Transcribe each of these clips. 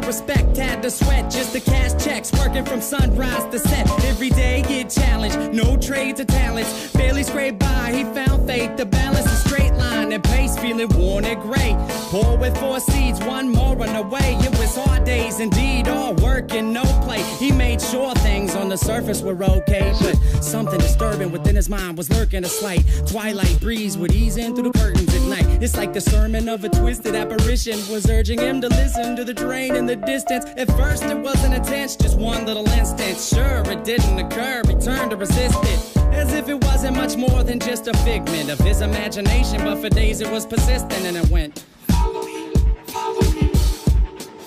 respect, had to sweat just to cash checks. Working from sunrise to set, every day get challenged. No trade to talents, barely scraped by. He found faith to balance a straight line and pace, feeling worn and gray. Poor with 4 seeds, one more on the way. It was hard days indeed, all work and no play. He made sure things on the surface were okay, but something disturbing within his mind was lurking. A slight twilight breeze would ease in through the curtains at night. It's like the sermon of a twisted apparition was urging him to listen to the train in the distance. At first it wasn't intense, just one little instant. Sure, it didn't occur, he turned to resist it, as if it wasn't much more than just a figment of his imagination. But for days it was persistent, and it went, follow me, follow me,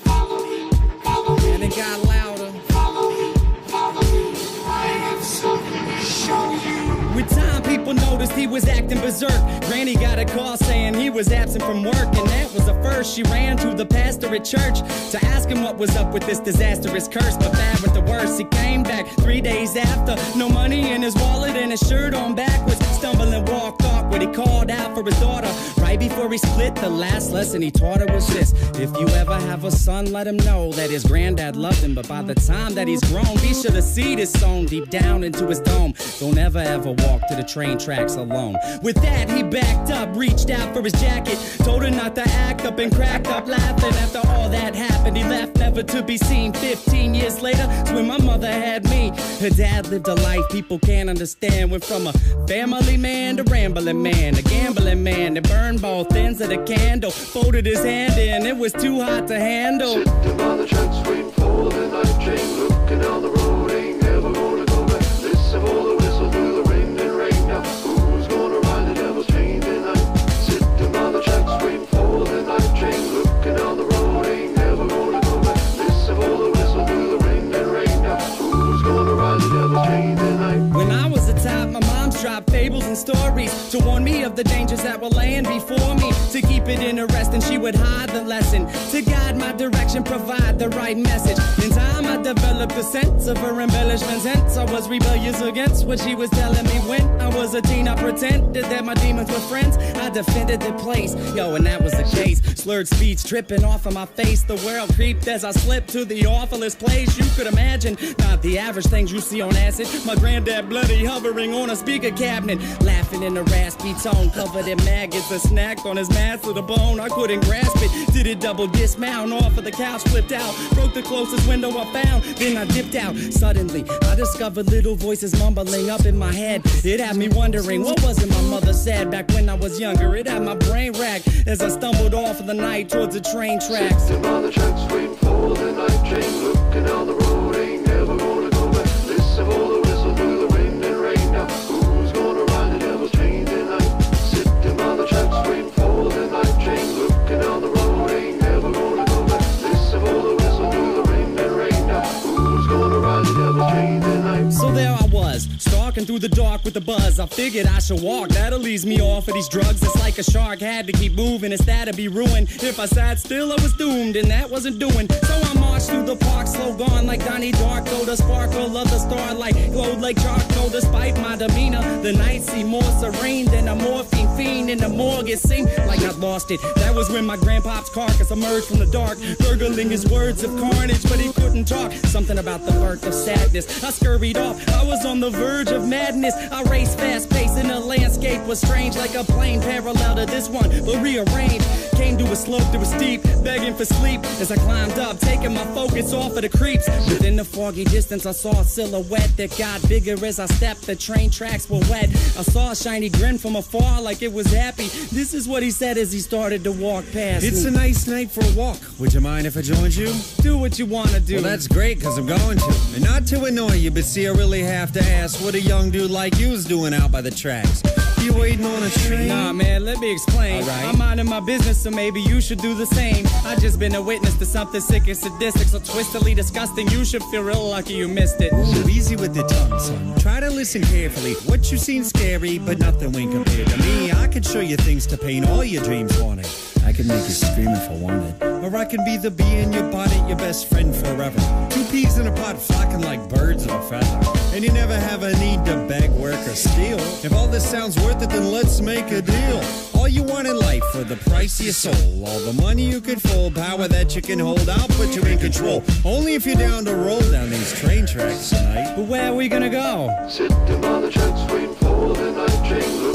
follow me, follow me. And it got louder, follow me, follow me, I have something to show you. With time, people noticed he was acting berserk. Granny got a call saying he was absent from work, and that was the first. She ran to the pastor at church to ask him what was up with this disastrous curse. But bad with the worst, he came back 3 days after. No money in his wallet and his shirt on backwards. Stumbling, walked awkward. He called out for his daughter. Right before he split, the last lesson he taught her was this: if you ever have a son, let him know that his granddad loved him. But by the time that he's grown, be sure the seed is sown deep down into his dome. Don't ever walk to the train tracks alone. With that, he backed up, reached out for his jacket, told her not to act up, and cracked up laughing. After all that happened, he left never to be seen. 15 years later, it's when my mother had me. Her dad lived a life people can't understand. Went from a family man to rambling man, a gambling man that burned both ends of the candle. Folded his hand in, it was too hot to handle. Sitting by the tracks waiting for the night train, looking down the road, ain't never gonna go back. Listen for the whistle through the rain and rain now. Who's gonna ride the devil's chain tonight? Sitting by the tracks waiting for the night train, looking down the road, ain't never gonna go back. Listen for the whistle through the rain and rain now. Who's gonna ride the devil's chain tonight? When I was a top, my mom's dropped fables and stories to warn me of the dangers that were laying before me. To keep it interesting, she would hide the lesson. To guide my direction, provide the right message. In time, I developed a sense of her embellishments. Hence, I was rebellious against what she was telling me. When I was a teen, I pretended that my demons were friends. I defended the place, yo, and that was the case. Slurred speech dripping off of my face. The world creeped as I slipped to the awfulest place you could imagine. Not the average things you see on acid. My granddad bloody hovering on a speaker cabinet, laughing in a raspy tone, covered in maggots. A snack on his mass to the bone. I couldn't grasp it. Did it double dismount off of the couch, flipped out, broke the closest window I found. Then I dipped out. Suddenly, I discovered little voices mumbling up in my head. It had me wondering, what was it my mother said back when I was younger? It had my brain racked as I stumbled off of the night towards the train tracks. Sitting by the tracks waiting for the night train, looking down the road, ain't never gonna go back. Listen for the whistle through the rain and rain now. Who's gonna ride the devil's chain tonight? Sitting by the tracks waiting for the night train, looking down the road, ain't never gonna go back. Listen for the whistle through the rain and rain now. Who's gonna ride the devil's chain tonight? So there I was, stalking through the dark with the buzz. I figured I should walk, that'll ease me off of these drugs. It's like a shark, had to keep moving, it's that'd be ruined. If I sat still, I was doomed, and that wasn't doing. So I marched through the park, slow gone like Donnie Darko. The sparkle of the starlight glowed like charcoal. Despite my demeanor, the night seemed more serene than a morphine fiend in the morgue. It seemed like I'd lost it. That was when my grandpop's carcass emerged from the dark, gurgling his words of carnage, but he couldn't talk. Something about the birth of sadness. I scurried off, I was on the verge of madness. I raced fast paced and the landscape was strange, like a plane parallel to this one, but rearranged. Came to a slope that was steep, begging for sleep as I climbed up, taking my focus off of the creeps. Within the foggy distance, I saw a silhouette that got bigger as I stepped. The train tracks were wet. I saw a shiny grin from afar like it was happy. This is what he said as he started to walk past It's me. a nice night for a walk. Would you mind if I joined you? Do what you wanna do. Well, that's great, because I'm going to. And not to annoy you, but see, I really have to ask what a young dude like you is doing out by the tracks. You waiting on a train? Nah, man, let me explain. All right. I'm minding my business, so maybe you should do the same. I just been a witness to something sick and sadistic, so twistedly disgusting. You should feel real lucky you missed it. Ooh, easy with the tongue, son. Try to listen carefully. What you seen scary, but nothing when compared to me. I could show you things to paint all your dreams haunted. I could make you scream if I wanted. Or I can be the bee in your bonnet, your best friend forever. Two peas in a pot flocking like birds of a feather. And you never have a need to beg, work, or steal. If all this sounds worth it, then let's make a deal. All you want in life for the price of your soul. All the money you could fold, power that you can hold, I'll put you in control. Only if you're down to roll down these train tracks tonight. But where are we gonna go? Sitting on the tracks waiting for the night train.